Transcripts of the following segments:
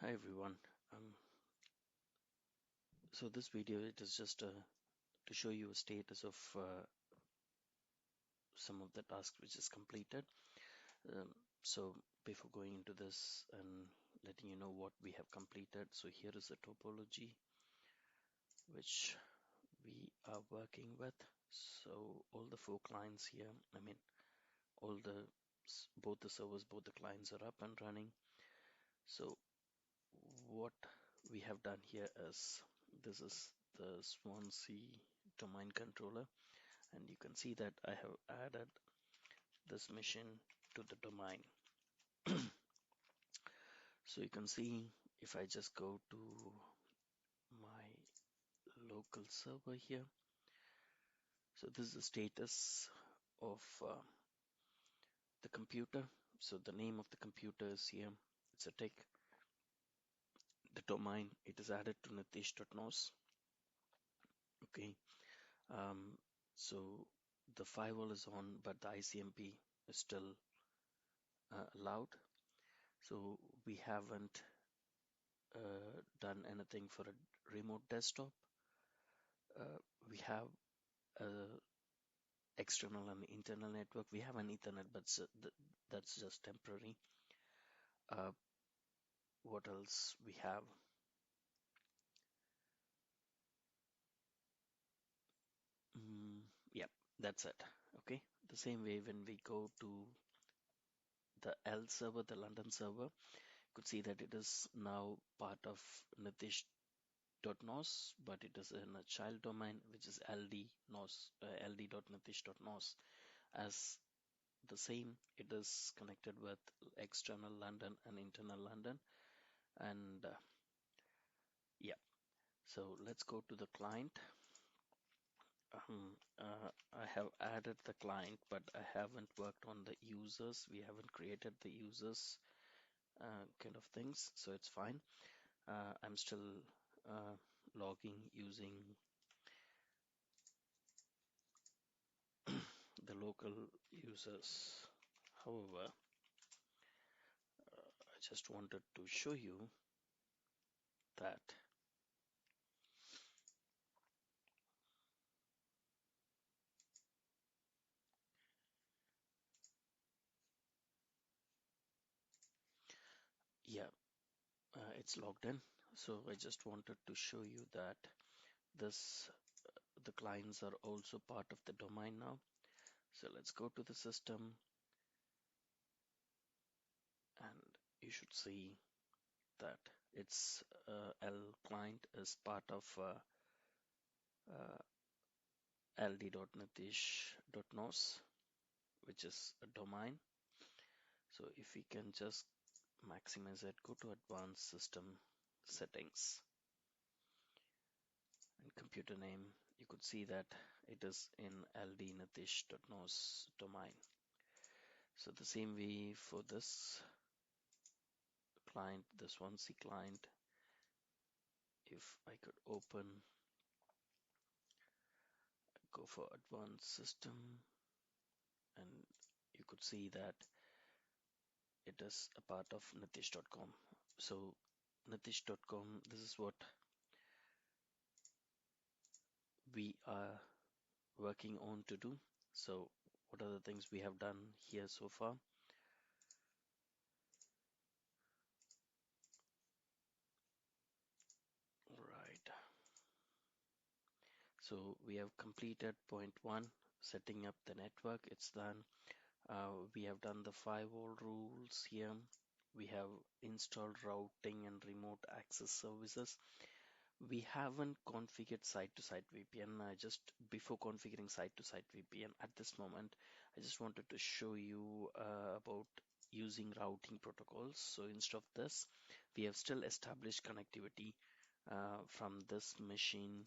Hi everyone. Um, so this video it is just to show you a status of some of the tasks which is completed. So before going into this and letting you know what we have completed, so here is a topology which we are working with. So all the 4 clients here, all the both the servers, both the clients are up and running. So what we have done here is this is the Swansea domain controller, and you can see that I have added this machine to the domain. So you can see if I just go to my local server here, so this is the status of the computer. So the name of the computer is here, it's a tech. The domain, it is added to nitish.nos. Okay. So the firewall is on, but the ICMP is still allowed. So we haven't done anything for a remote desktop. We have external and internal network. We have an Ethernet, but that's just temporary. Uh, what else we have? Yeah, that's it. Okay. The same way when we go to the L server, the London server, you could see that it is now part of nitish.nos, but it is in a child domain, which is ld.nos, ld.nitish.nos. As the same, it is connected with external London and internal London. And yeah, so let's go to the client. I have added the client, but I haven't worked on the users. We haven't created the users kind of things, so it's fine. I'm still logging using the local users. However, I just wanted to show you that yeah, it's logged in. So I just wanted to show you that this the clients are also part of the domain now. So let's go to the system, and you should see that it's L client is part of ld.nitish.nos, which is a domain. So if we can just maximize it, go to advanced system settings and computer name, you could see that it is in ld.nitish.nos domain. So the same way for this client, the Swansea client, if I could open, go for advanced system, and you could see that it is a part of nitish.com. So nitish.com, this is what we are working on to do. So what are the things we have done here so far? Right. So we have completed point 1, setting up the network. It's done. We have done the firewall rules here. We have installed routing and remote access services. We haven't configured site-to-site VPN. Just before configuring site-to-site VPN at this moment, I just wanted to show you about using routing protocols. So instead of this, we have still established connectivity from this machine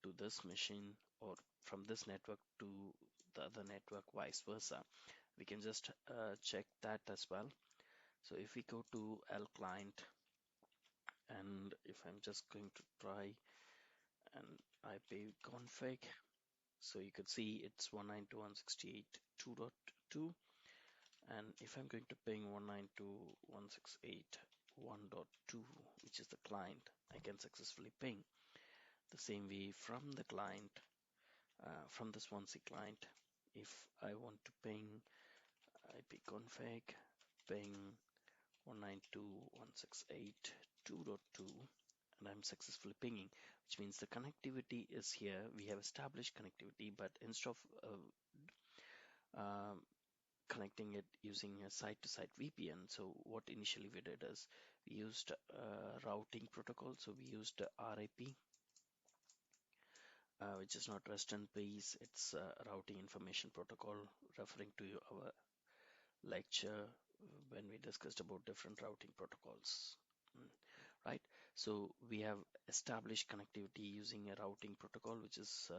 to this machine, or from this network to the other network, vice versa. We can just check that as well. So if we go to L client, and if I'm just going to try and ipconfig, so you could see it's 192.168.2.2, and if I'm going to ping 192.168 1.2, which is the client, I can successfully ping. The same way from the client, from the Swansea client, if I want to ping ipconfig ping 192.168.2.2, and I'm successfully pinging, which means the connectivity is here. We have established connectivity, but instead of um, connecting it using a site-to-site VPN, so what initially we did is we used routing protocol. So we used RIP, which is not rest in peace, it's routing information protocol, referring to our lecture when we discussed about different routing protocols. Right, so we have established connectivity using a routing protocol, which is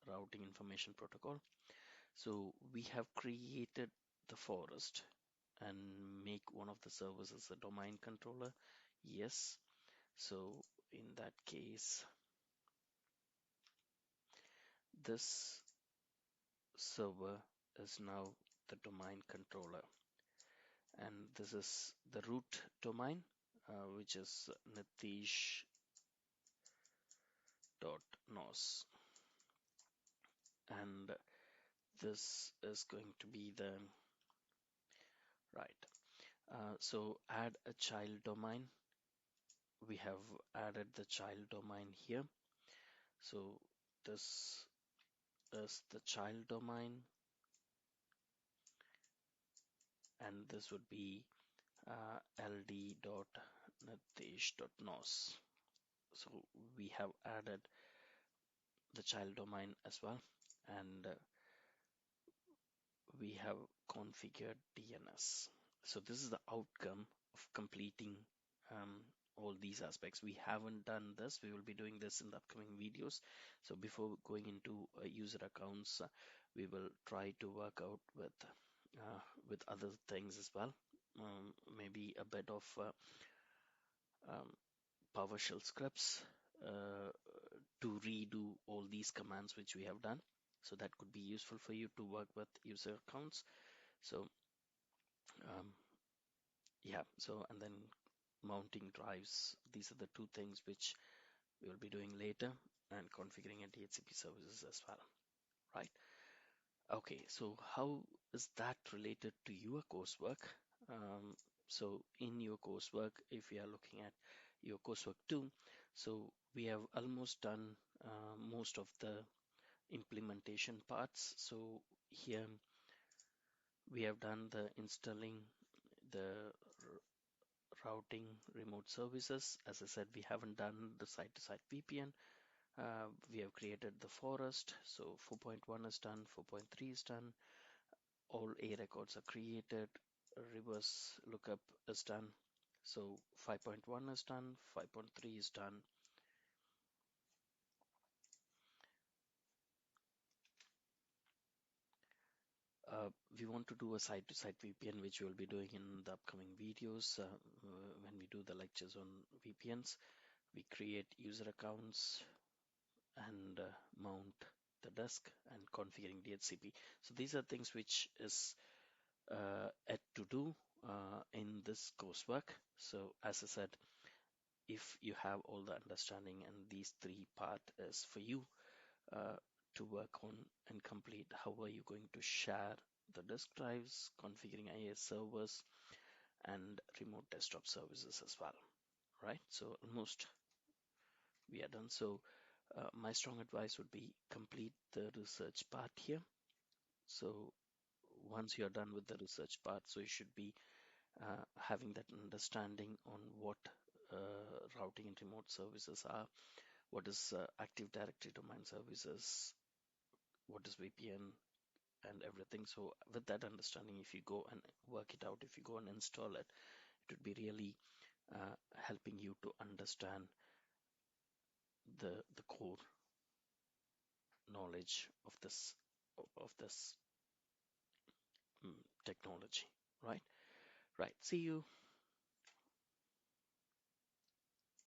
routing information protocol. So we have created the forest and make one of the servers as a domain controller. Yes, so in that case, this server is now the domain controller, and this is the root domain, which is nitish.nos, and this is going to be the right. So add a child domain. We have added the child domain here. So this is the child domain, and this would be ld.nitish.nos. So we have added the child domain as well, and we have configured DNS. So this is the outcome of completing all these aspects. We haven't done this. We will be doing this in the upcoming videos. So before going into user accounts, we will try to work out with other things as well. Maybe a bit of um, PowerShell scripts to redo all these commands which we have done. So that could be useful for you to work with user accounts. So um, yeah, so and then mounting drives. These are the two things which we will be doing later, and configuring a DHCP services as well, right? Okay, so how is that related to your coursework? So in your coursework, if we are looking at your coursework too, so we have almost done most of the implementation parts. So here we have done the installing the routing remote services. As I said, we haven't done the site-to-site VPN. We have created the forest. So 4.1 is done, 4.3 is done. All A records are created. Reverse lookup is done. So 5.1 is done, 5.3 is done. We want to do a site-to-site VPN, which we'll be doing in the upcoming videos. When we do the lectures on VPNs, we create user accounts and mount the disk and configuring DHCP. So these are things which is yet to do in this coursework. So as I said, if you have all the understanding and these three part is for you to work on and complete, how are you going to share the disk drives, configuring IaaS servers, and remote desktop services as well, right? So almost we are done. So my strong advice would be complete the research part here. So once you're done with the research part, so you should be having that understanding on what routing and remote services are, what is Active Directory domain services, what is VPN, and everything. So with that understanding, if you go and work it out, if you go and install it, it would be really helping you to understand the core knowledge of this technology, right? Right. See you.